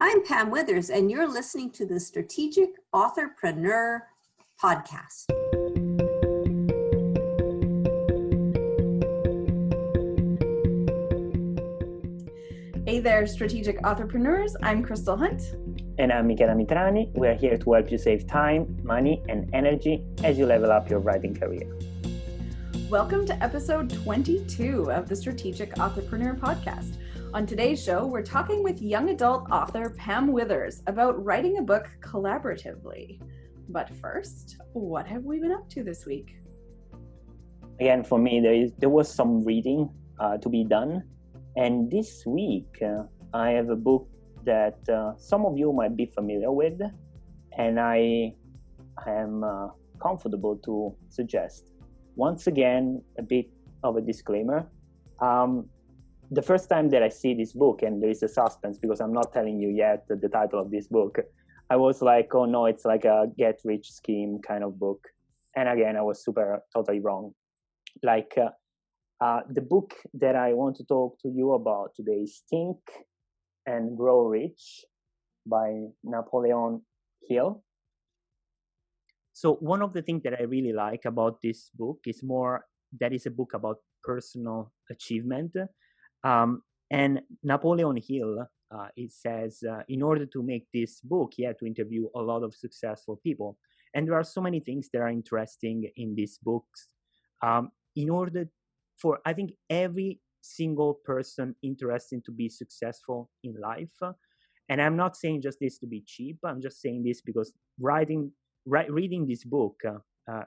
I'm Pam Withers, and you're listening to the Strategic Authorpreneur podcast. Hey there, Strategic Authorpreneurs. I'm Crystal Hunt. And I'm Michela Mitrani. We are here to help you save time, money, and energy as you level up your writing career. Welcome to episode 22 of the Strategic Authorpreneur podcast. On today's show, we're talking with young adult author Pam Withers about writing a book collaboratively. But first, what have we been up to this week? Again, for me, there was some reading to be done. And this week, I have a book that some of you might be familiar with, and I am comfortable to suggest. Once again, a bit of a disclaimer. The first time that I see this book, and there is a suspense because I'm not telling you yet the title of this book, I was like, oh no, it's like a get-rich scheme kind of book. And again, I was totally wrong. The book that I want to talk to you about today is Think and Grow Rich by Napoleon Hill. So one of the things that I really like about this book is that is a book about personal achievement. And Napoleon Hill, it says, in order to make this book, he had to interview a lot of successful people. And there are so many things that are interesting in these books. For, I think, every single person interested to be successful in life. And I'm not saying just this to be cheap. I'm just saying this because reading this book,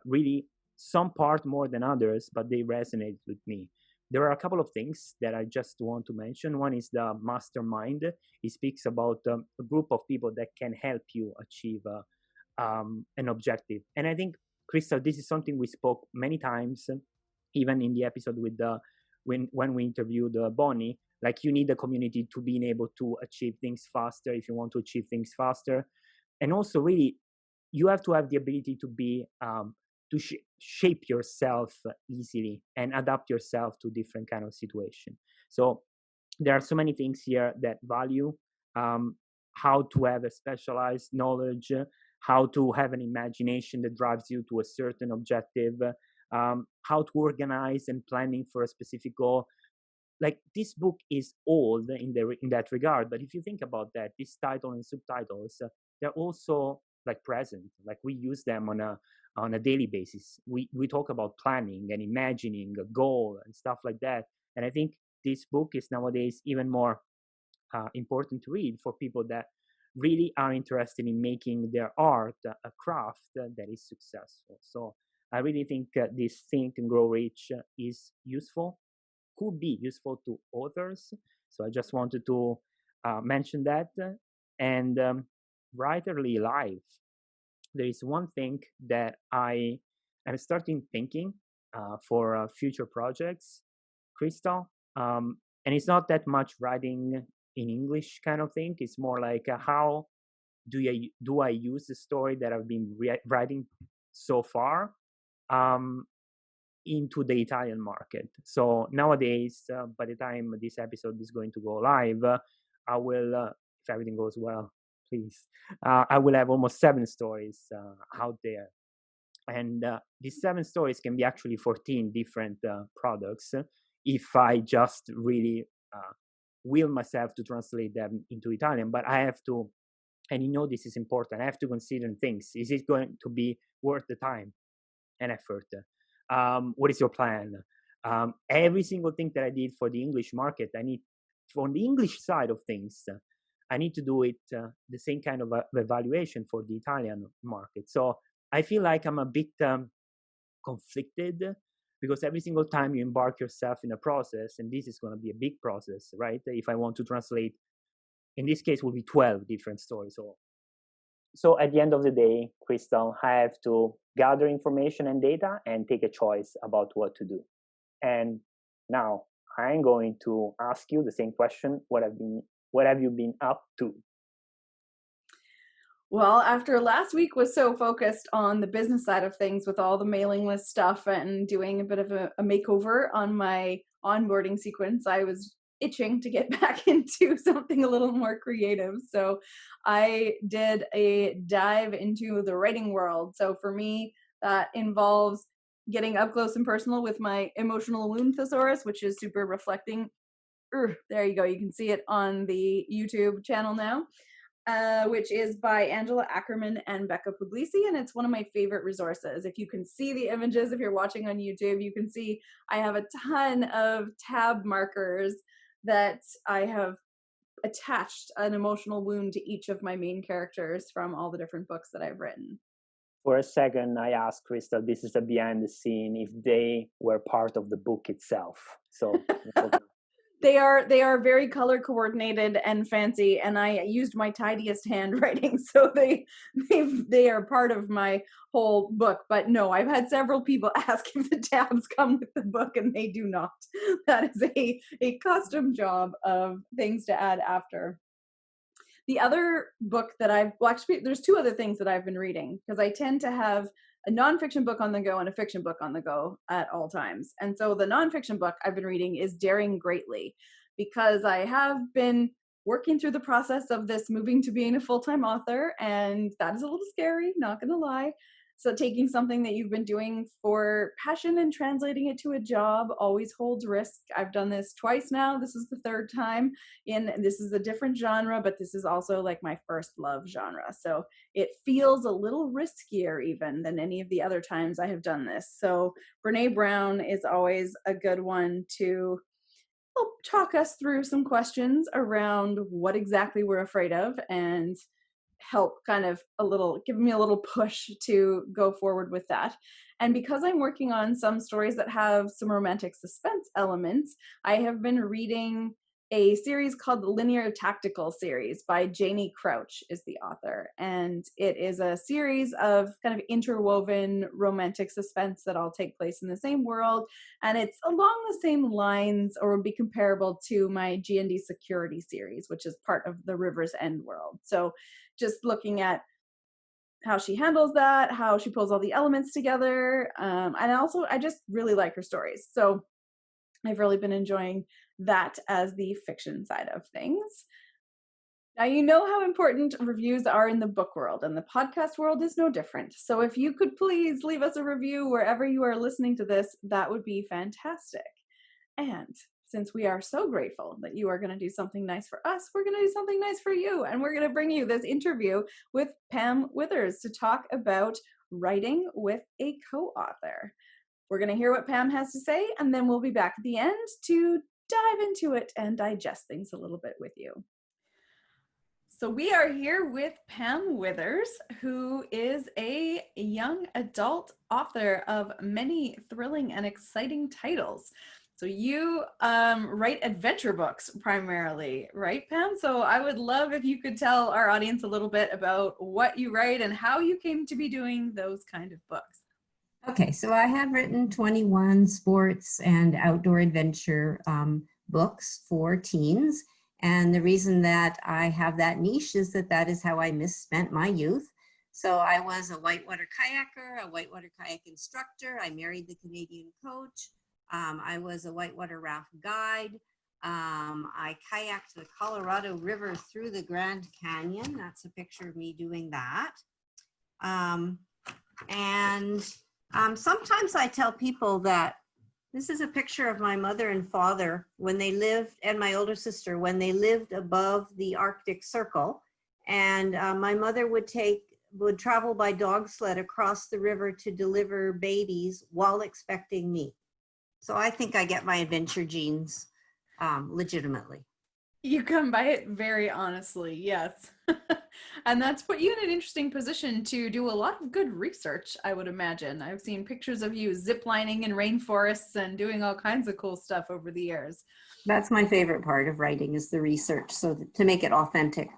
really some part more than others, but they resonate with me. There are a couple of things that I just want to mention. One is the mastermind. He speaks about a group of people that can help you achieve an objective. And I think, Crystal, this is something we spoke many times, even in the episode with when we interviewed Bonnie. Like, you need a community to being able to achieve things faster if you want to achieve things faster. And also, really, you have to have the ability to be to shape yourself easily and adapt yourself to different kind of situation. So there are so many things here that value how to have a specialized knowledge, how to have an imagination that drives you to a certain objective, how to organize and planning for a specific goal. Like, this book is old in that regard, but if you think about that, this title and subtitles, they're also like present. Like, we use them on a daily basis. We talk about planning and imagining a goal and stuff like that. And I think this book is nowadays even more important to read for people that really are interested in making their art a craft that is successful. So I really think this Think and Grow Rich is useful, could be useful to authors. So I just wanted to mention that. And writerly life, there is one thing that I am starting thinking for future projects, Crystal. And it's not that much writing in English kind of thing. It's more like how do I use the story that I've been writing so far into the Italian market. So nowadays, by the time this episode is going to go live, I will, if everything goes well, please, I will have almost 7 stories out there. And these 7 stories can be actually 14 different products if I just really will myself to translate them into Italian. But I have to, and this is important, I have to consider things. Is it going to be worth the time and effort? What is your plan? Every single thing that I did for the English market, on the English side of things, I need to do it the same kind of evaluation for the Italian market. So I feel like I'm a bit conflicted, because every single time you embark yourself in a process, and this is going to be a big process, right? If I want to translate, in this case, will be 12 different stories. So at the end of the day, Crystal, I have to gather information and data and take a choice about what to do. And now I'm going to ask you the same question. What have you been up to? Well, after last week was so focused on the business side of things with all the mailing list stuff and doing a bit of a makeover on my onboarding sequence, I was itching to get back into something a little more creative. So I did a dive into the writing world. So for me, that involves getting up close and personal with my emotional wound thesaurus, which is super reflecting. There you go. You can see it on the YouTube channel now, which is by Angela Ackerman and Becca Puglisi. And it's one of my favorite resources. If you can see the images, if you're watching on YouTube, you can see I have a ton of tab markers that I have attached an emotional wound to each of my main characters from all the different books that I've written. For a second, I asked Crystal, this is a behind the scene, if they were part of the book itself. So They are very color coordinated and fancy, and I used my tidiest handwriting, so they are part of my whole book. But no, I've had several people ask if the tabs come with the book, and they do not. That is a custom job of things to add after. The other book that actually, there's two other things that I've been reading, because I tend to have a nonfiction book on the go and a fiction book on the go at all times. And so the nonfiction book I've been reading is Daring Greatly, because I have been working through the process of this moving to being a full-time author, and that is a little scary, not gonna lie. So taking something that you've been doing for passion and translating it to a job always holds risk. I've done this twice now. This is the third time. This is a different genre, but this is also like my first love genre. So it feels a little riskier even than any of the other times I have done this. So Brene Brown is always a good one to help talk us through some questions around what exactly we're afraid of, and help kind of give me a little push to go forward with that. And because I'm working on some stories that have some romantic suspense elements, I have been reading a series called the Linear Tactical series by Janie Crouch is the author. And it is a series of kind of interwoven romantic suspense that all take place in the same world. And it's along the same lines, or would be comparable to my G&D Security series, which is part of the River's End world. So just looking at how she handles that, how she pulls all the elements together. And also, I just really like her stories. So I've really been enjoying that as the fiction side of things. Now, you know how important reviews are in the book world, and the podcast world is no different. So if you could please leave us a review wherever you are listening to this, that would be fantastic. And since we are so grateful that you are going to do something nice for us, we're going to do something nice for you. And we're going to bring you this interview with Pam Withers to talk about writing with a co-author. We're going to hear what Pam has to say, and then we'll be back at the end to dive into it and digest things a little bit with you. So we are here with Pam Withers, who is a young adult author of many thrilling and exciting titles. So you write adventure books primarily, right, Pam? So I would love if you could tell our audience a little bit about what you write and how you came to be doing those kind of books. Okay, so I have written 21 sports and outdoor adventure books for teens. And the reason that I have that niche is that is how I misspent my youth. So I was a whitewater kayaker, a whitewater kayak instructor. I married the Canadian coach. I was a whitewater raft guide. I kayaked the Colorado River through the Grand Canyon. That's a picture of me doing that. Sometimes I tell people that this is a picture of my mother and father when they lived, and my older sister, when they lived above the Arctic Circle. And my mother would travel by dog sled across the river to deliver babies while expecting me. So I think I get my adventure genes legitimately. You come by it very honestly, yes. And that's put you in an interesting position to do a lot of good research, I would imagine. I've seen pictures of you ziplining in rainforests and doing all kinds of cool stuff over the years. That's my favorite part of writing, is the research, so to make it authentic.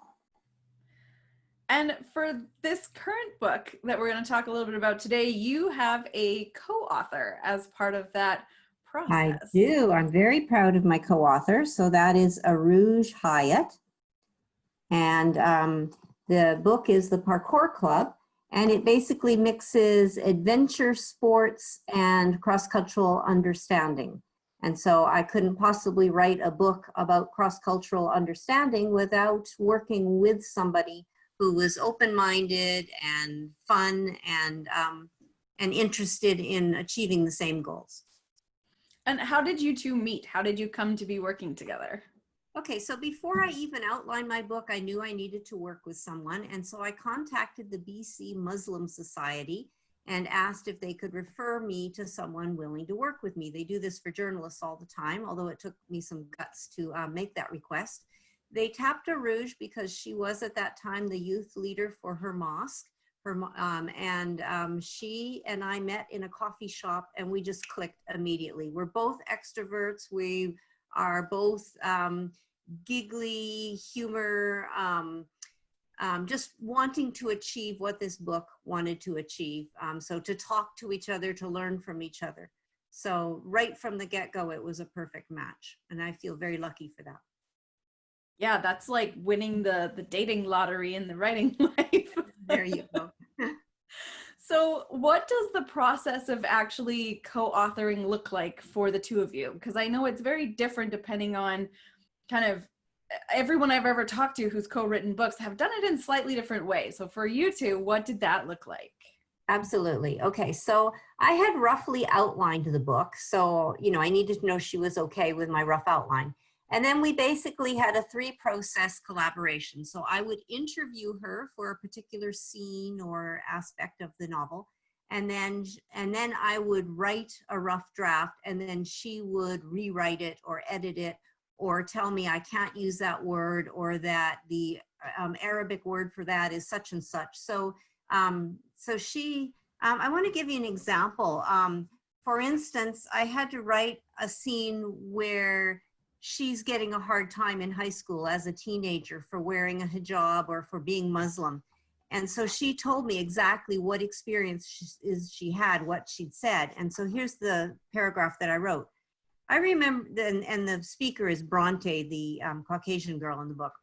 And for this current book that we're going to talk a little bit about today, you have a co-author as part of that process. I do. I'm very proud of my co-author. So that is Aruj Hyatt. And the book is the Parkour Club. And it basically mixes adventure, sports, and cross-cultural understanding. And so I couldn't possibly write a book about cross-cultural understanding without working with somebody who was open-minded and fun and interested in achieving the same goals. And how did you two meet? How did you come to be working together? Okay, so before I even outlined my book, I knew I needed to work with someone. And so I contacted the BC Muslim Society and asked if they could refer me to someone willing to work with me. They do this for journalists all the time, although it took me some guts to make that request. They tapped a Rouge because she was at that time the youth leader for her mosque. She and I met in a coffee shop and we just clicked immediately. We're both extroverts. We are both giggly, humor, just wanting to achieve what this book wanted to achieve. So to talk to each other, to learn from each other. So right from the get-go, it was a perfect match. And I feel very lucky for that. Yeah, that's like winning the dating lottery in the writing life. There you go. So what does the process of actually co-authoring look like for the two of you? Because I know it's very different depending on kind of everyone I've ever talked to who's co-written books have done it in slightly different ways. So for you two, what did that look like? Absolutely. Okay, so I had roughly outlined the book. So, I needed to know she was okay with my rough outline. And then we basically had a 3-process collaboration. So I would interview her for a particular scene or aspect of the novel. And then I would write a rough draft, and then she would rewrite it or edit it or tell me I can't use that word, or that the Arabic word for that is such and such. So I want to give you an example. For instance, I had to write a scene where she's getting a hard time in high school as a teenager for wearing a hijab or for being Muslim. And so she told me exactly what experience she had, what she'd said. And so here's the paragraph that I wrote. I remember, and the speaker is Bronte, the Caucasian girl in the book.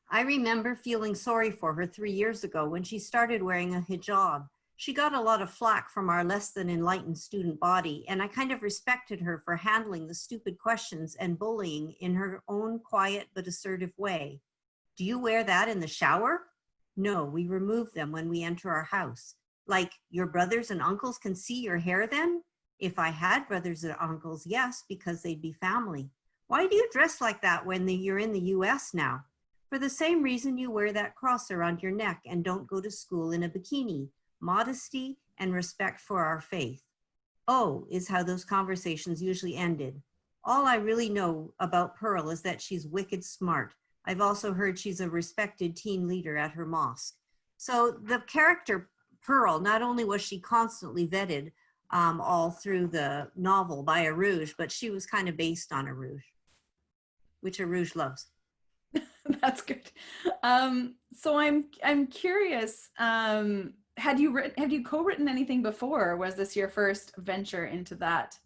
I remember feeling sorry for her 3 years ago when she started wearing a hijab. She got a lot of flack from our less than enlightened student body, and I kind of respected her for handling the stupid questions and bullying in her own quiet but assertive way. Do you wear that in the shower? No, we remove them when we enter our house. Like, your brothers and uncles can see your hair then? If I had brothers and uncles, yes, because they'd be family. Why do you dress like that when you're in the US now? For the same reason you wear that cross around your neck and don't go to school in a bikini. Modesty and respect for our faith. Oh, is how those conversations usually ended. All I really know about Pearl is that she's wicked smart. I've also heard she's a respected teen leader at her mosque. So the character Pearl, not only was she constantly vetted all through the novel by a Rouge, but she was kind of based on a Rouge, which a Rouge loves. That's good. So I'm curious. Have you co-written anything before, or was this your first venture into that?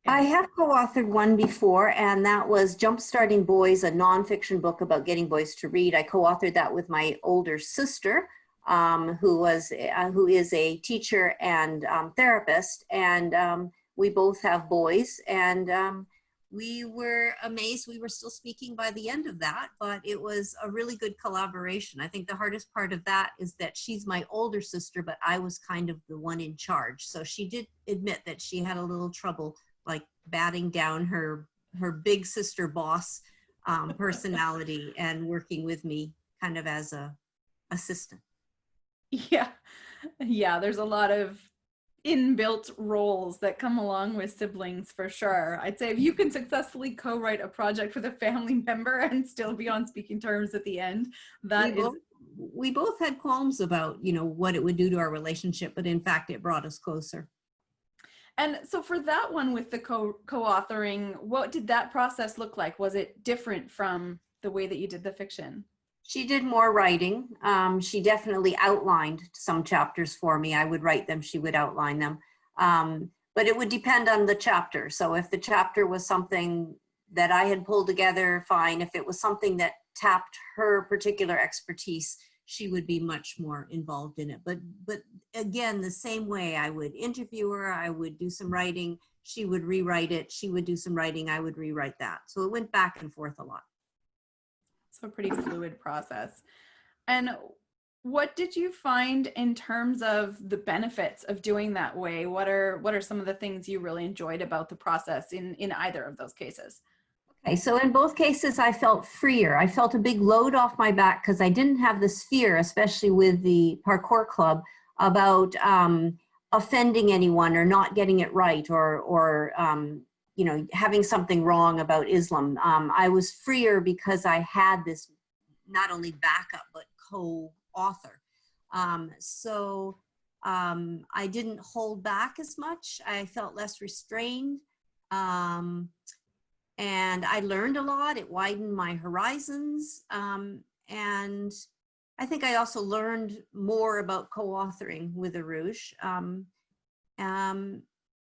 I have co-authored one before, and that was Jumpstarting Boys, a nonfiction book about getting boys to read. I co-authored that with my older sister, who is a teacher and therapist, and we both have boys, and we were amazed we were still speaking by the end of that, but it was a really good collaboration. I think the hardest part of that is that she's my older sister, but I was kind of the one in charge. So she did admit that she had a little trouble like batting down her big sister boss personality and working with me kind of as a assistant. Yeah. There's a lot of inbuilt roles that come along with siblings for sure. I'd say if you can successfully co-write a project with a family member and still be on speaking terms at the end, we both had qualms about, what it would do to our relationship, but in fact, it brought us closer. And so for that one with the co-authoring, what did that process look like? Was it different from the way that you did the fiction? She did more writing. She definitely outlined some chapters for me. I would write them, she would outline them. But it would depend on the chapter. So if the chapter was something that I had pulled together, fine. If it was something that tapped her particular expertise, she would be much more involved in it. But again, the same way, I would interview her, I would do some writing. she would rewrite it. She would do some writing. I would rewrite that. So it went back and forth a lot. So a pretty fluid process. And what did you find in terms of the benefits of doing that way? What are some of the things you really enjoyed about the process in either of those cases? Okay, so in both cases, I felt freer. I felt a big load off my back because I didn't have this fear, especially with the Parkour Club, about offending anyone or not getting it right, or you know, having something wrong about Islam. I was freer because I had this not only backup but co-author. I didn't hold back as much. I felt less restrained. And I learned a lot. It widened my horizons. And I think I also learned more about co-authoring with Arouge.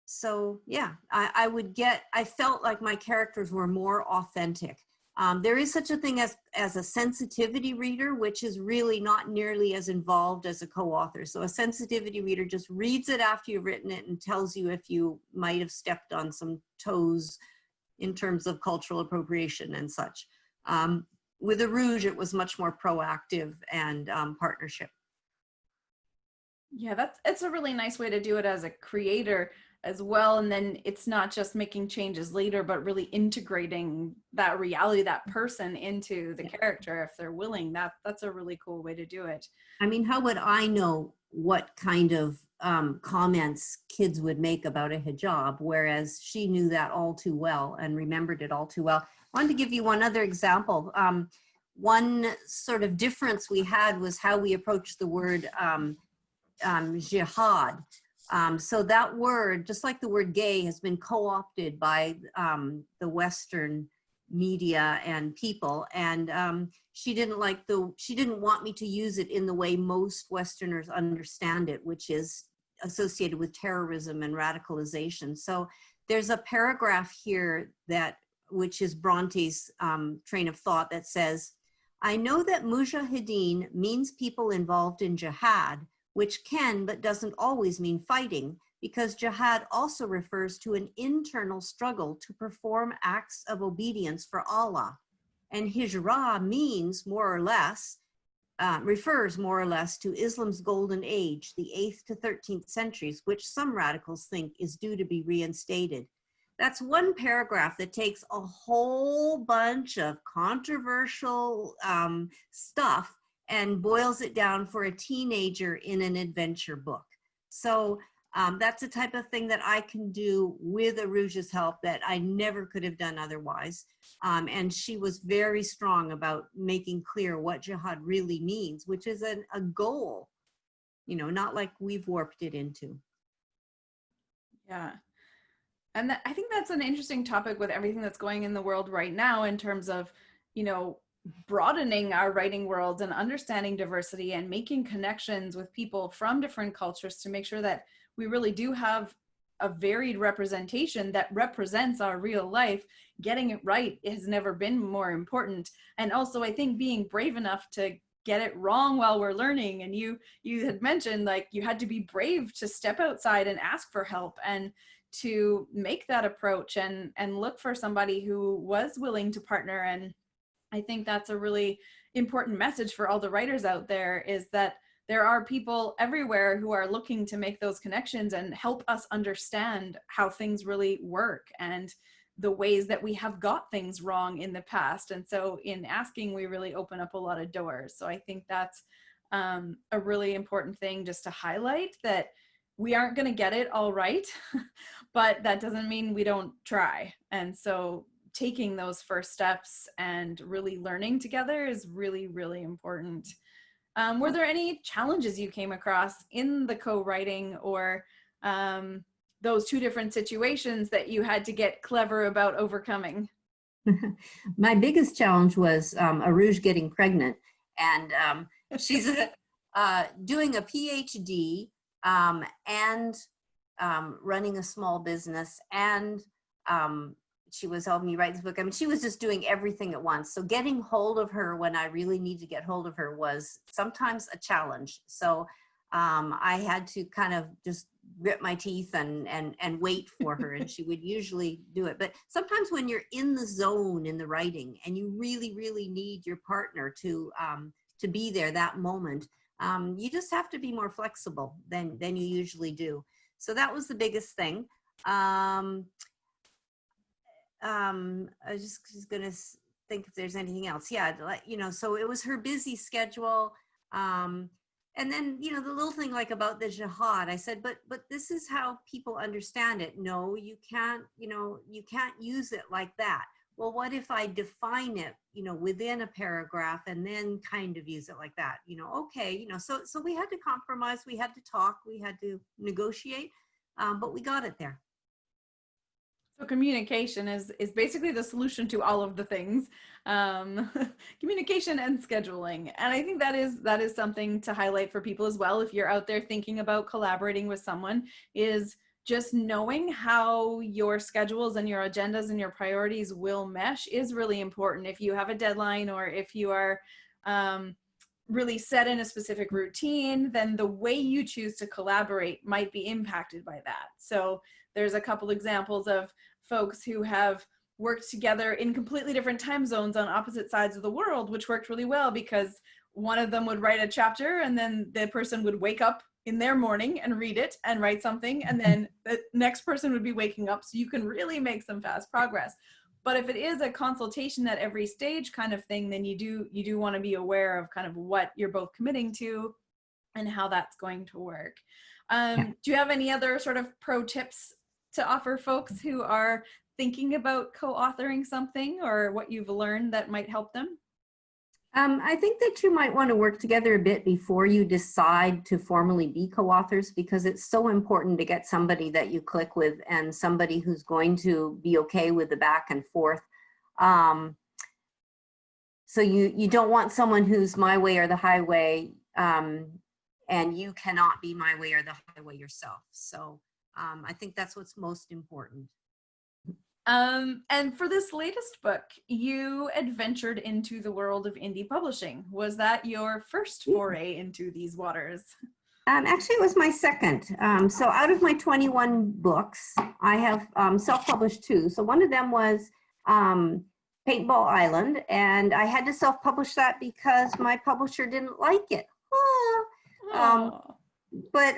So yeah, I felt like my characters were more authentic. There is such a thing as a sensitivity reader, which is really not nearly as involved as a co-author. So a sensitivity reader just reads it after you've written it and tells you if you might have stepped on some toes in terms of cultural appropriation and such. With Arouge, it was much more proactive and partnership. Yeah, it's a really nice way to do it as a creator as well. And then it's not just making changes later, but really integrating that reality, that person into the character if they're willing. That's a really cool way to do it. I mean, how would I know what kind of comments kids would make about a hijab, whereas she knew that all too well and remembered it all too well. I wanted to give you one other example. One sort of difference we had was how we approached the word jihad. So that word, just like the word gay, has been co-opted by the Western media and people, and she didn't want me to use it in the way most Westerners understand it, which is associated with terrorism and radicalization. So there's a paragraph here which is Bronte's train of thought that says, "I know that mujahideen means people involved in jihad, which can but doesn't always mean fighting, because jihad also refers to an internal struggle to perform acts of obedience for Allah. And hijra means refers more or less to Islam's golden age, the 8th to 13th centuries, which some radicals think is due to be reinstated." That's one paragraph that takes a whole bunch of controversial stuff and boils it down for a teenager in an adventure book. So that's the type of thing that I can do with Arouge's help that I never could have done otherwise. And she was very strong about making clear what jihad really means, which is a goal, you know, not like we've warped it into. Yeah. And I think that's an interesting topic with everything that's going in the world right now in terms of, you know, broadening our writing worlds and understanding diversity and making connections with people from different cultures to make sure that we really do have a varied representation that represents our real life. Getting it right has never been more important. And also, I think being brave enough to get it wrong while we're learning. And you had mentioned, like, you had to be brave to step outside and ask for help and to make that approach and look for somebody who was willing to partner. And I think that's a really important message for all the writers out there, is that there are people everywhere who are looking to make those connections and help us understand how things really work and the ways that we have got things wrong in the past. And so in asking, we really open up a lot of doors. So I think that's a really important thing just to highlight, that we aren't going to get it all right, but that doesn't mean we don't try. And so taking those first steps and really learning together is really, really important. Were there any challenges you came across in the co-writing, or those two different situations that you had to get clever about overcoming? My biggest challenge was Arouge getting pregnant, and she's doing a PhD and running a small business, and she was helping me write this book. I mean, she was just doing everything at once. So getting hold of her when I really need to get hold of her was sometimes a challenge. So I had to kind of just grit my teeth and wait for her, and she would usually do it. But sometimes when you're in the zone in the writing and you really, really need your partner to be there that moment, you just have to be more flexible than you usually do. So that was the biggest thing. I was just going to think if there's anything else. Yeah, so it was her busy schedule. And then, the little thing like about the jihad, I said, but this is how people understand it. No, you can't, you can't use it like that. Well, what if I define it, within a paragraph and then kind of use it like that? Okay, so we had to compromise, we had to talk, we had to negotiate, but we got it there. So communication is basically the solution to all of the things, communication and scheduling. And I think that is something to highlight for people as well. If you're out there thinking about collaborating with someone, is just knowing how your schedules and your agendas and your priorities will mesh is really important. If you have a deadline, or if you are really set in a specific routine, then the way you choose to collaborate might be impacted by that. So there's a couple examples of folks who have worked together in completely different time zones on opposite sides of the world, which worked really well because one of them would write a chapter and then the person would wake up in their morning and read it and write something, and then the next person would be waking up, so you can really make some fast progress. But if it is a consultation at every stage kind of thing, then you do want to be aware of kind of what you're both committing to and how that's going to work. Do you have any other sort of pro tips to offer folks who are thinking about co-authoring something, or what you've learned that might help them? I think that you might want to work together a bit before you decide to formally be co-authors, because it's so important to get somebody that you click with and somebody who's going to be okay with the back and forth. So you don't want someone who's my way or the highway, and you cannot be my way or the highway yourself. So I think that's what's most important. And for this latest book, you adventured into the world of indie publishing. Was that your first foray into these waters? Actually, it was my second. So out of my 21 books, I have self-published 2. So one of them was Paintball Island, and I had to self-publish that because my publisher didn't like it. But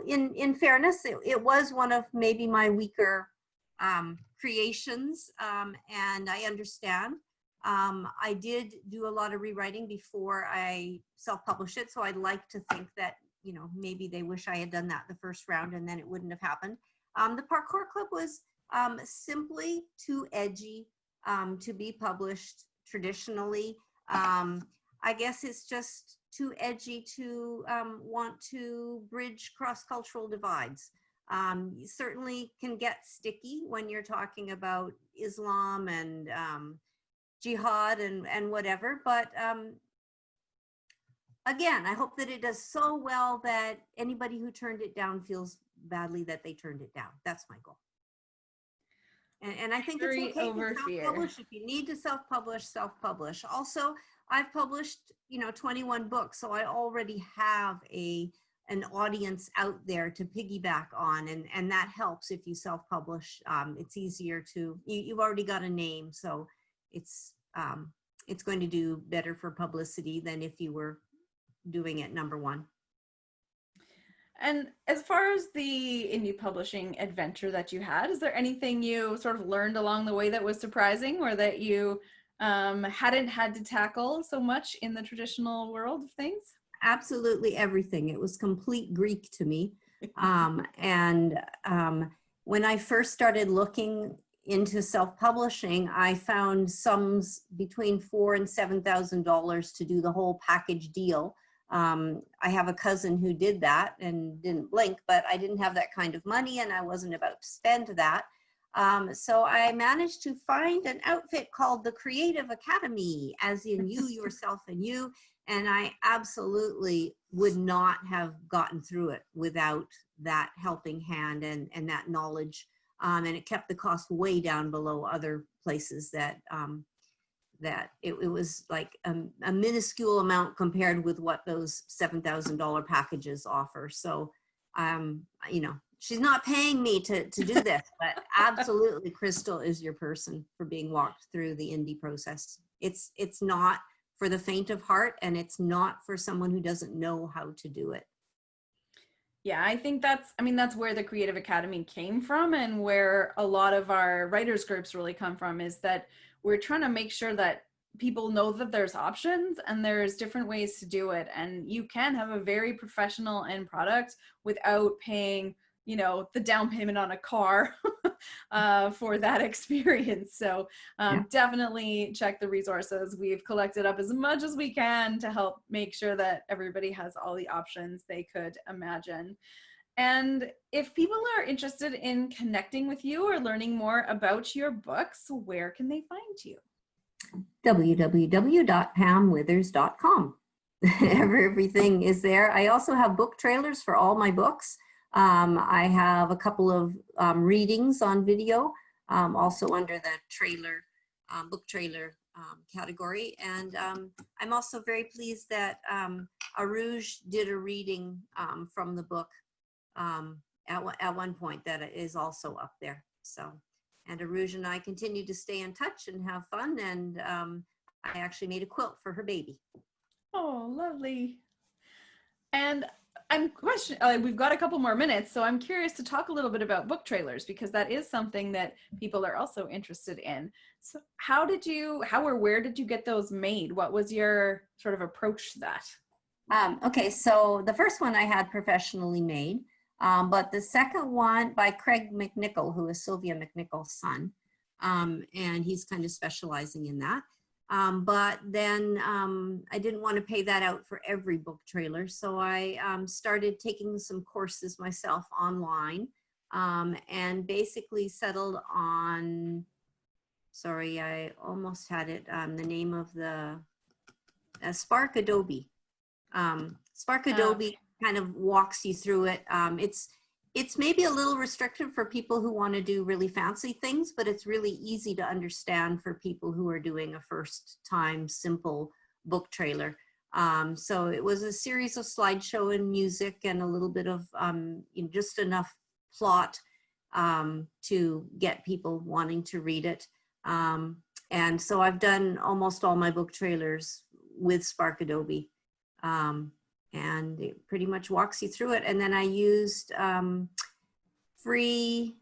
in fairness, it was one of maybe my weaker creations, and I understand. I did do a lot of rewriting before I self-published it, so I'd like to think that maybe they wish I had done that the first round and then it wouldn't have happened. The Parkour Club was simply too edgy to be published traditionally. I guess it's just too edgy to want to bridge cross-cultural divides. You certainly can get sticky when you're talking about Islam and jihad and whatever, but again, I hope that it does so well that anybody who turned it down feels badly that they turned it down. That's my goal. And I think it's okay to self-publish. If you need to self-publish, self-publish. Also, I've published 21 books, so I already have an audience out there to piggyback on, and that helps if you self-publish. It's easier to, you've already got a name, so it's going to do better for publicity than if you were doing it number one. And as far as the indie publishing adventure that you had, is there anything you sort of learned along the way that was surprising, or that you hadn't had to tackle so much in the traditional world of things? Absolutely everything. It was complete Greek to me. And when I first started looking into self-publishing, I found sums between $4,000 and $7,000 to do the whole package deal. I have a cousin who did that and didn't blink, but I didn't have that kind of money and I wasn't about to spend that. So I managed to find an outfit called the Creative Academy, as in you, yourself, and you. And I absolutely would not have gotten through it without that helping hand and that knowledge. And it kept the cost way down below other places that that it was like a minuscule amount compared with what those $7,000 packages offer. So, you know, she's not paying me to do this, but absolutely Crystal is your person for being walked through the indie process. It's not for the faint of heart, and it's not for someone who doesn't know how to do it. Yeah, I think that's where the Creative Academy came from, and where a lot of our writers groups really come from, is that we're trying to make sure that people know that there's options and there's different ways to do it. And you can have a very professional end product without paying, you know, the down payment on a car for that experience. So definitely check the resources. We've collected up as much as we can to help make sure that everybody has all the options they could imagine. And if people are interested in connecting with you or learning more about your books, where can they find you? www.pamwithers.com. Everything is there. I also have book trailers for all my books. I have a couple of readings on video, also under the trailer, book trailer category. And I'm also very pleased that Arouge did a reading from the book at one point that is also up there. So, and Arouge and I continue to stay in touch and have fun. And I actually made a quilt for her baby. Oh, lovely. And we've got a couple more minutes, so I'm curious to talk a little bit about book trailers, because that is something that people are also interested in. So how or where did you get those made? What was your sort of approach to that? Okay, so the first one I had professionally made, but the second one by Craig McNichol, who is Sylvia McNichol's son, and he's kind of specializing in that. But then I didn't want to pay that out for every book trailer, so I started taking some courses myself online, and basically settled on, sorry, I almost had it, the name of the Spark Adobe. Spark Adobe kind of walks you through it. It's maybe a little restrictive for people who want to do really fancy things, but it's really easy to understand for people who are doing a first time simple book trailer. So it was a series of slideshow and music and a little bit of just enough plot to get people wanting to read it. And so I've done almost all my book trailers with Spark Adobe. And it pretty much walks you through it. And then I used free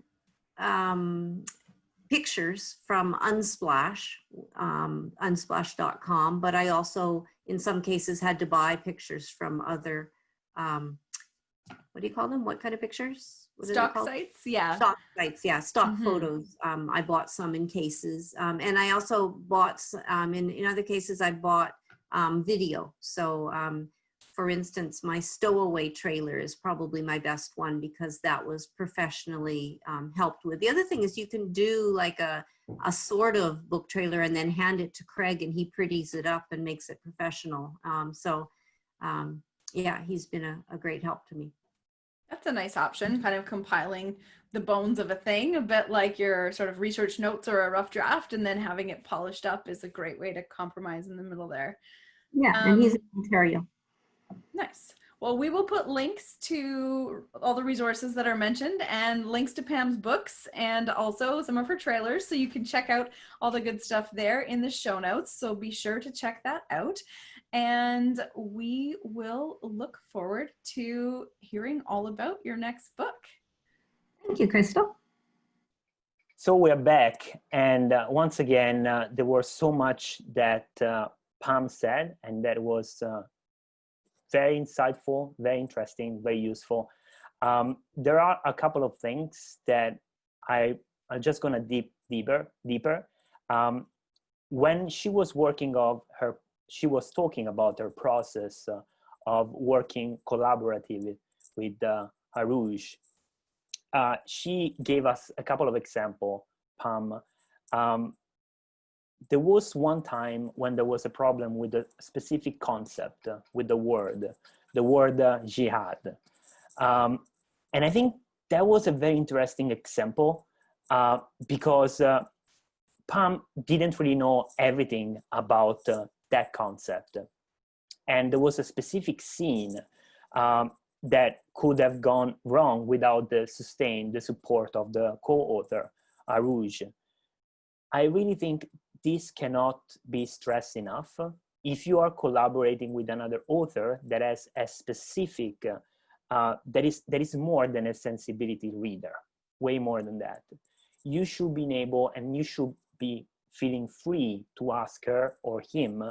pictures from Unsplash, unsplash.com, but I also, in some cases, had to buy pictures from other, what do you call them? What kind of pictures? Stock sites, yeah. Stock sites, yeah, stock photos. I bought some in cases. And I also bought, in other cases, I bought video. So for instance, my Stowaway trailer is probably my best one because that was professionally helped with. The other thing is you can do like a sort of book trailer and then hand it to Craig and he pretties it up and makes it professional. Yeah, he's been a great help to me. That's a nice option, kind of compiling the bones of a thing, a bit like your sort of research notes or a rough draft, and then having it polished up is a great way to compromise in the middle there. Yeah, and he's in Ontario. Nice. Well, we will put links to all the resources that are mentioned and links to Pam's books and also some of her trailers, so you can check out all the good stuff there in the show notes. So be sure to check that out. And we will look forward to hearing all about your next book. Thank you, Crystal. So we're back. And once again, there was so much that Pam said, and that was very insightful, very interesting, very useful. There are a couple of things that I'm just gonna deeper. When she was she was talking about her process of working collaboratively with Arouge. She gave us a couple of examples, Pam. There was one time when there was a problem with a specific concept, with the word jihad. And I think that was a very interesting example because Pam didn't really know everything about that concept. And there was a specific scene that could have gone wrong without the support of the co-author, Arouge. I really think this cannot be stressed enough. If you are collaborating with another author that has a specific, that is more than a sensibility reader, way more than that, you should be able, and you should be feeling free to ask her or him,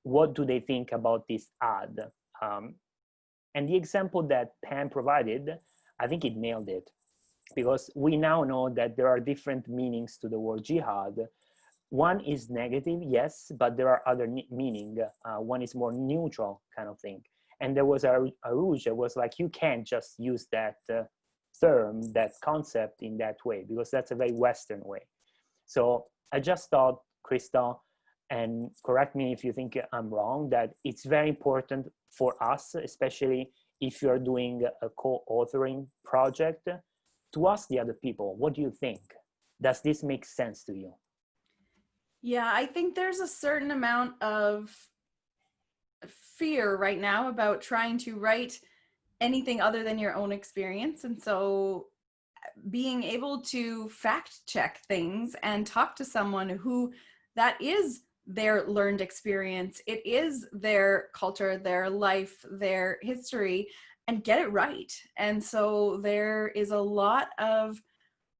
what do they think about this ad? And the example that Pam provided, I think it nailed it, because we now know that there are different meanings to the word jihad. One is negative, yes, but there are other meaning. One is more neutral kind of thing. And there was Arouge that was like, you can't just use that term, that concept in that way, because that's a very Western way. So I just thought, Krista, and correct me if you think I'm wrong, that it's very important for us, especially if you're doing a co-authoring project, to ask the other people, what do you think? Does this make sense to you? Yeah, I think there's a certain amount of fear right now about trying to write anything other than your own experience. And so being able to fact check things and talk to someone who that is their learned experience, it is their culture, their life, their history, and get it right. And so there is a lot of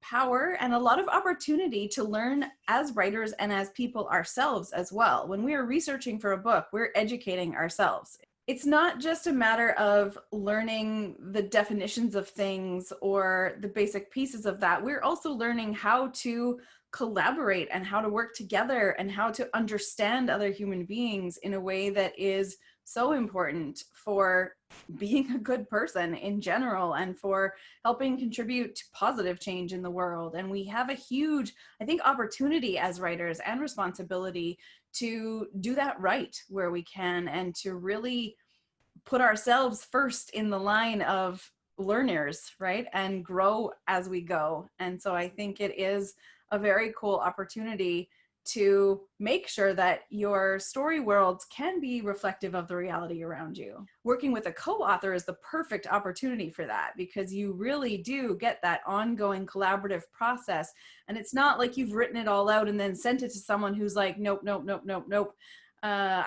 power and a lot of opportunity to learn as writers and as people ourselves as well. When we are researching for a book, we're educating ourselves. It's not just a matter of learning the definitions of things or the basic pieces of that. We're also learning how to collaborate and how to work together and how to understand other human beings in a way that is so important for being a good person in general and for helping contribute to positive change in the world. And we have a huge, I think, opportunity as writers and responsibility to do that right where we can, and to really put ourselves first in the line of learners, right? And grow as we go. And so I think it is a very cool opportunity to make sure that your story worlds can be reflective of the reality around you. Working with a co-author is the perfect opportunity for that, because you really do get that ongoing collaborative process. And it's not like you've written it all out and then sent it to someone who's like, nope, nope, nope, nope, nope.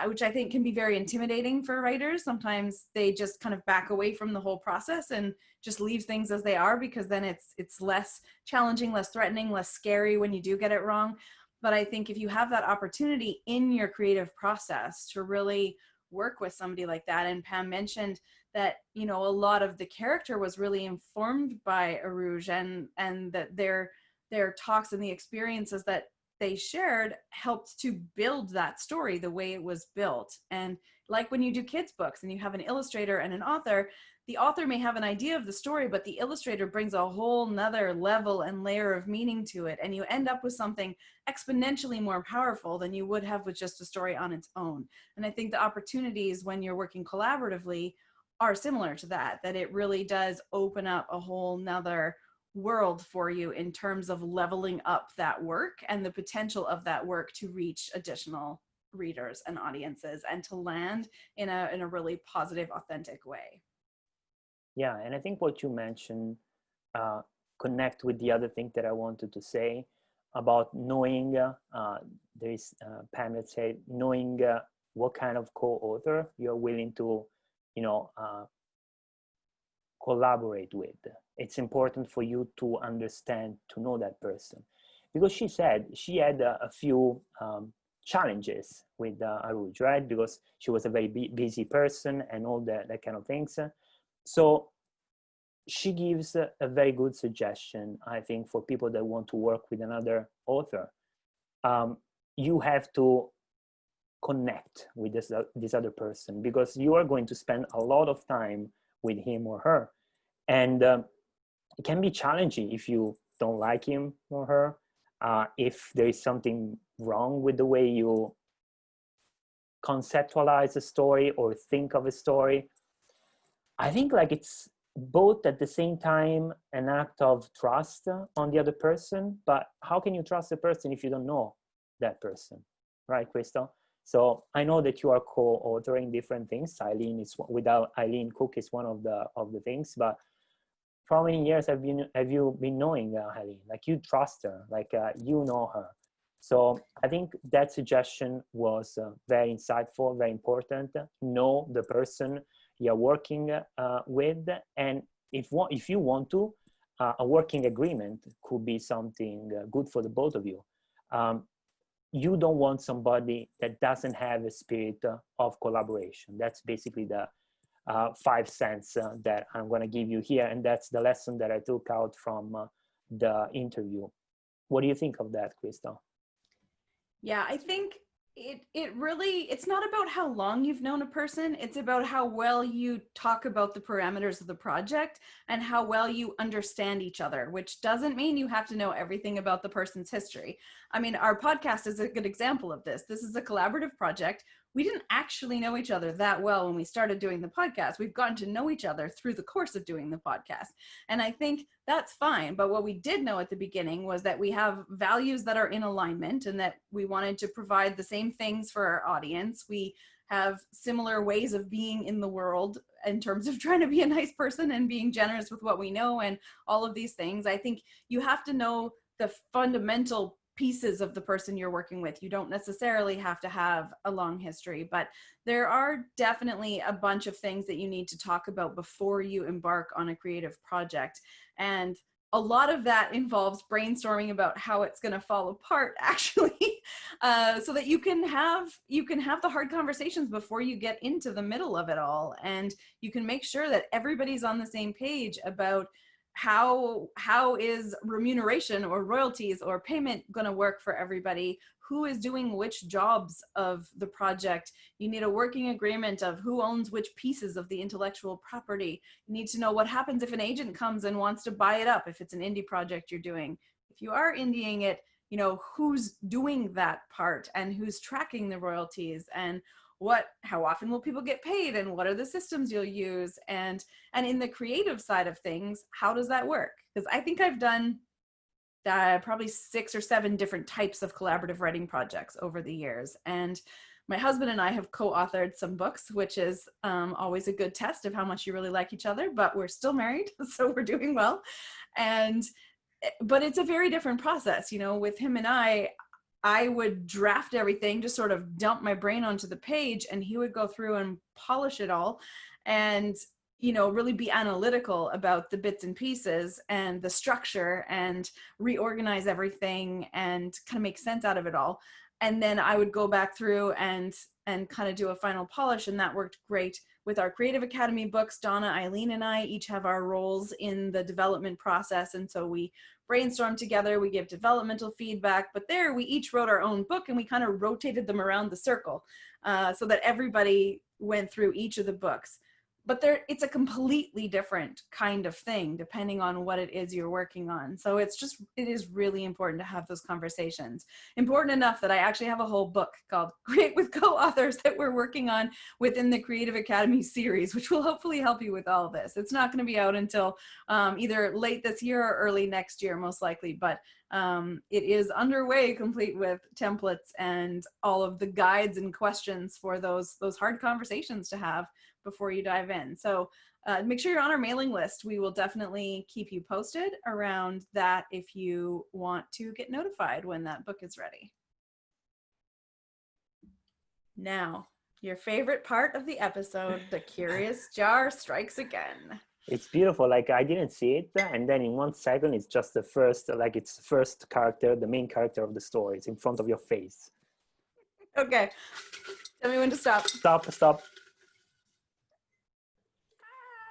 Which I think can be very intimidating for writers. Sometimes they just kind of back away from the whole process and just leave things as they are, because then it's less challenging, less threatening, less scary when you do get it wrong. But I think if you have that opportunity in your creative process to really work with somebody like that, and Pam mentioned that, you know, a lot of the character was really informed by Arouge, and that their talks and the experiences that they shared helped to build that story the way it was built. And like when you do kids books and you have an illustrator and an author, the author may have an idea of the story, but the illustrator brings a whole nother level and layer of meaning to it. And you end up with something exponentially more powerful than you would have with just a story on its own. And I think the opportunities when you're working collaboratively are similar to that, that it really does open up a whole nother world for you in terms of leveling up that work and the potential of that work to reach additional readers and audiences and to land in a really positive, authentic way. Yeah, and I think what you mentioned connect with the other thing that I wanted to say about knowing, there is Pam that said, knowing what kind of co-author you're willing to, you know, collaborate with. It's important for you to understand, to know that person. Because she said she had a few challenges with Arouge, right? Because she was a very busy person and all that kind of things. So she gives a very good suggestion, I think, for people that want to work with another author. You have to connect with this other person, because you are going to spend a lot of time with him or her. And it can be challenging if you don't like him or her, if there is something wrong with the way you conceptualize a story or think of a story. I think like it's both at the same time an act of trust on the other person. But how can you trust a person if you don't know that person, right, Crystal? So I know that you are co-authoring different things. Eileen is, without Eileen Cook, is one of the things. But for how many years have you been knowing Eileen? Like, you trust her, like you know her. So I think that suggestion was very insightful, very important. Know the person you're working with, and if you want to, a working agreement could be something good for the both of you. You don't want somebody that doesn't have a spirit of collaboration. That's basically the 5 cents that I'm going to give you here, and that's the lesson that I took out from the interview. What do you think of that, Crystal? Yeah, I think it really, it's not about how long you've known a person, it's about how well you talk about the parameters of the project and how well you understand each other, which doesn't mean you have to know everything about the person's history. I mean, our podcast is a good example of this. This is a collaborative project. We didn't actually know each other that well when we started doing the podcast. We've gotten to know each other through the course of doing the podcast. And I think that's fine. But what we did know at the beginning was that we have values that are in alignment and that we wanted to provide the same things for our audience. We have similar ways of being in the world in terms of trying to be a nice person and being generous with what we know and all of these things. I think you have to know the fundamental pieces of the person you're working with. You don't necessarily have to have a long history, but there are definitely a bunch of things that you need to talk about before you embark on a creative project. And a lot of that involves brainstorming about how it's going to fall apart, actually, so that you can have the hard conversations before you get into the middle of it all, and you can make sure that everybody's on the same page about how is remuneration or royalties or payment going to work for everybody, who is doing which jobs of the project. You need a working agreement of who owns which pieces of the intellectual property. You need to know what happens if an agent comes and wants to buy it up, if it's an indie project you're doing. If you are indieing it, you know, who's doing that part and who's tracking the royalties, and how often will people get paid, and what are the systems you'll use, and in the creative side of things, how does that work? Because I think I've done probably 6 or 7 different types of collaborative writing projects over the years, and my husband and I have co-authored some books, which is always a good test of how much you really like each other, but we're still married, so we're doing well. But it's a very different process, you know. With him and I would draft everything, just sort of dump my brain onto the page, and he would go through and polish it all and, you know, really be analytical about the bits and pieces and the structure and reorganize everything and kind of make sense out of it all. And then I would go back through and kind of do a final polish, and that worked great. With our Creative Academy books, Donna, Eileen, and I each have our roles in the development process, and so we brainstorm together, we give developmental feedback, but there we each wrote our own book, and we kind of rotated them around the circle so that everybody went through each of the books. But it's a completely different kind of thing depending on what it is you're working on. So it is really important to have those conversations. Important enough that I actually have a whole book called Create with Co-Authors that we're working on within the Creative Academy series, which will hopefully help you with all of this. It's not going to be out until either late this year or early next year, most likely, but it is underway, complete with templates and all of the guides and questions for those hard conversations to have before you dive in. So make sure you're on our mailing list. We will definitely keep you posted around that if you want to get notified when that book is ready. Now, your favorite part of the episode, the curious jar strikes again. It's beautiful. Like, I didn't see it, and then in 1 second it's just the first, like, it's the first character, the main character of the story. It's in front of your face. Okay, tell me when to stop. Stop.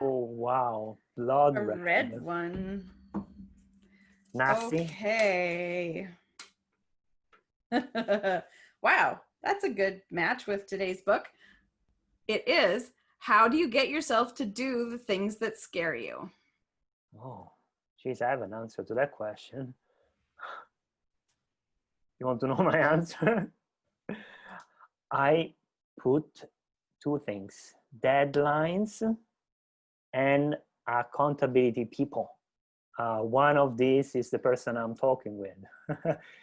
Oh wow, blood A red one. Nasty. Okay. Wow, that's a good match with today's book. It is, how do you get yourself to do the things that scare you? Oh, geez, I have an answer to that question. You want to know my answer? I put 2 things: deadlines and accountability people. One of these is the person I'm talking with.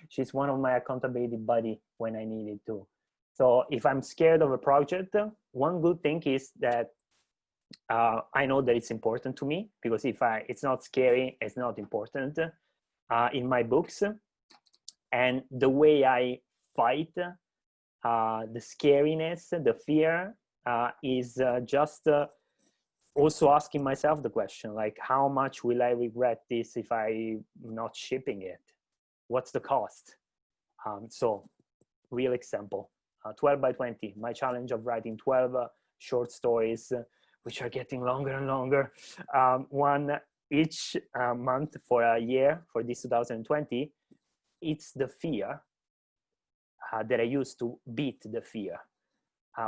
She's one of my accountability buddy when I needed to. So if I'm scared of a project, one good thing is that I know that it's important to me, because if it's not scary, it's not important in my books. And the way I fight the scariness, the fear, is just also asking myself the question, like, how much will I regret this if I'm not shipping it? What's the cost? So real example, 12 by 20, my challenge of writing 12 short stories, which are getting longer and longer, one each month for a year for this 2020. It's the fear that I use to beat the fear.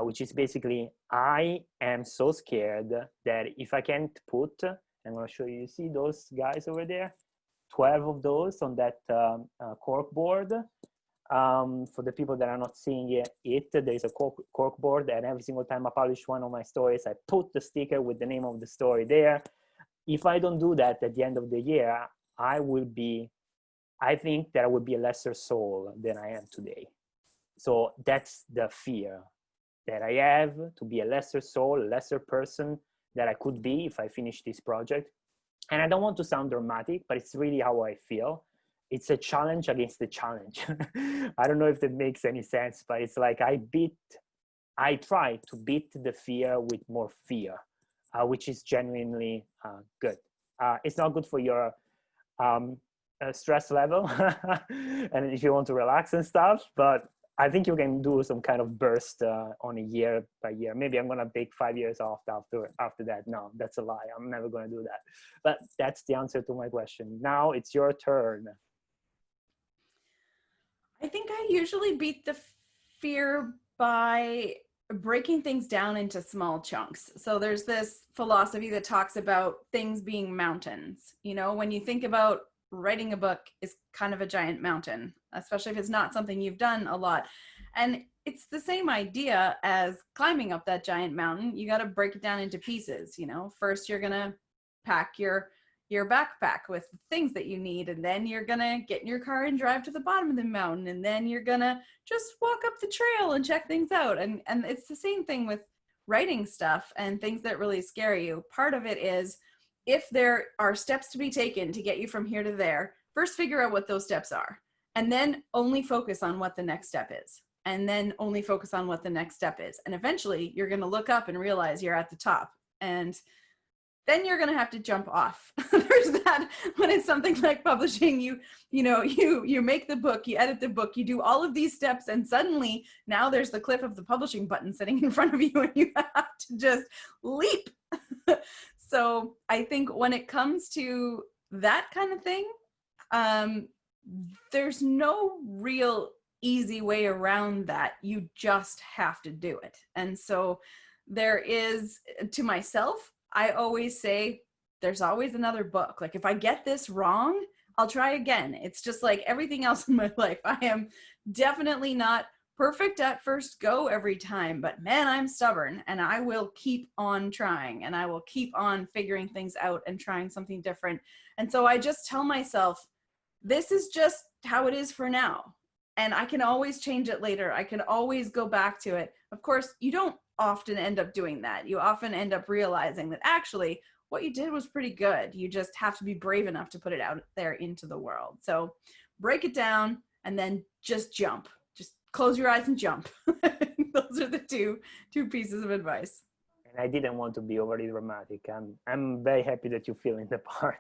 Which is basically, I am so scared that if I can't put, I'm going to show you, see those guys over there, 12 of those on that cork board. For the people that are not seeing it, there's a cork board, and every single time I publish one of my stories, I put the sticker with the name of the story there. If I don't do that at the end of the year, I think that I would be a lesser soul than I am today. So that's the fear that I have, to be a lesser soul, a lesser person that I could be if I finish this project. And I don't want to sound dramatic, but it's really how I feel. It's a challenge against the challenge. I don't know if that makes any sense, but it's like I try to beat the fear with more fear, which is genuinely good. It's not good for your stress level and if you want to relax and stuff, but I think you can do some kind of burst on a year by year. Maybe I'm going to take 5 years off after that. No, that's a lie. I'm never going to do that. But that's the answer to my question. Now it's your turn. I think I usually beat the fear by breaking things down into small chunks. So there's this philosophy that talks about things being mountains. You know, when you think about writing a book is kind of a giant mountain, especially if it's not something you've done a lot. And it's the same idea as climbing up that giant mountain. You got to break it down into pieces. You know, first you're going to pack your backpack with things that you need, and then you're going to get in your car and drive to the bottom of the mountain, and then you're going to just walk up the trail and check things out. And it's the same thing with writing stuff and things that really scare you. Part of it is, if there are steps to be taken to get you from here to there, first figure out what those steps are, and then only focus on what the next step is, and then only focus on what the next step is. And eventually you're going to look up and realize you're at the top, and then you're going to have to jump off. There's that when it's something like publishing, you make the book, you edit the book, you do all of these steps, and suddenly now there's the cliff of the publishing button sitting in front of you, and you have to just leap. So I think when it comes to that kind of thing, there's no real easy way around that. You just have to do it. And so there is, to myself, I always say, there's always another book. Like, if I get this wrong, I'll try again. It's just like everything else in my life. I am definitely not perfect at first go every time, but man, I'm stubborn, and I will keep on trying, and I will keep on figuring things out and trying something different. And so I just tell myself, this is just how it is for now, and I can always change it later. I can always go back to it. Of course, you don't often end up doing that. You often end up realizing that actually what you did was pretty good. You just have to be brave enough to put it out there into the world. So break it down and then just jump. Close your eyes and jump. Those are the two pieces of advice. And I didn't want to be overly dramatic. I'm very happy that you feel in the part.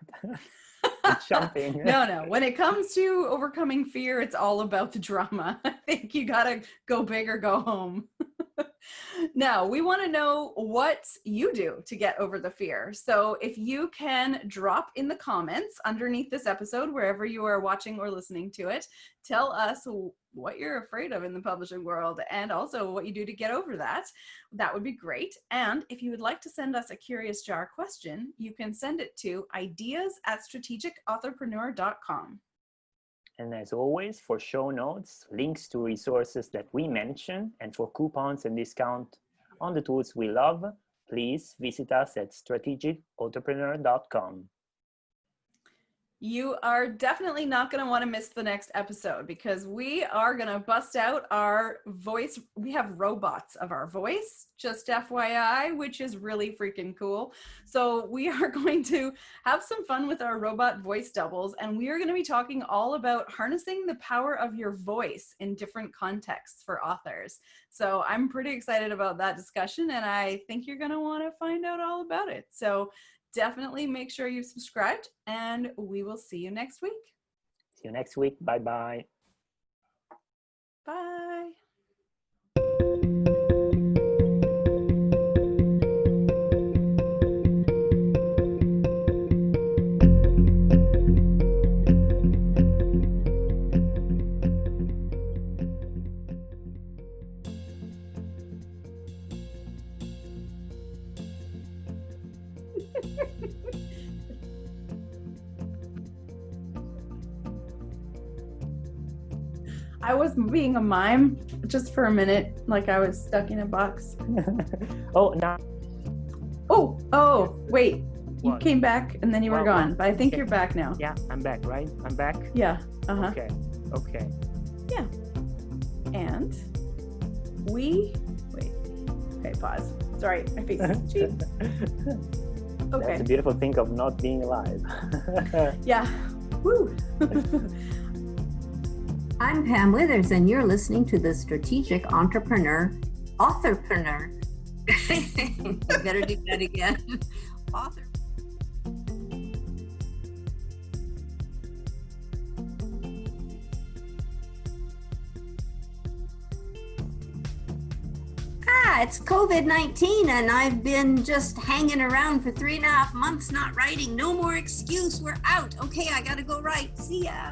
Jumping. No. When it comes to overcoming fear, it's all about the drama. I think you gotta go big or go home. Now, we want to know what you do to get over the fear. So if you can drop in the comments underneath this episode, wherever you are watching or listening to it, tell us what you're afraid of in the publishing world, and also what you do to get over that. That would be great. And if you would like to send us a Curious Jar question, you can send it to ideas@strategicauthorpreneur.com. And as always, for show notes, links to resources that we mention, and for coupons and discount on the tools we love, please visit us at strategicentrepreneur.com. You are definitely not going to want to miss the next episode because we are going to bust out our voice. We have robots of our voice, just FYI, which is really freaking cool. So we are going to have some fun with our robot voice doubles, and we are going to be talking all about harnessing the power of your voice in different contexts for authors. So I'm pretty excited about that discussion, and I think you're going to want to find out all about it. So definitely make sure you've subscribed, and we will see you next week. See you next week. Bye-bye. Bye. I was being a mime just for a minute, like I was stuck in a box. Oh, now. Oh, wait. You What? came back and then you were gone, but I think Okay. you're back now. Yeah, I'm back, right? I'm back? Yeah. Uh-huh. Okay. Yeah. And wait. Okay, pause. Sorry, I fixed it. Cheap. That's Okay. the beautiful thing of not being alive. Yeah. Woo. I'm Pam Withers, and you're listening to the Strategic Entrepreneur, Authorpreneur. I better do that again. Author. It's COVID-19, and I've been just hanging around for 3.5 months not writing. No more excuse. We're out. Okay, I gotta go write. See ya.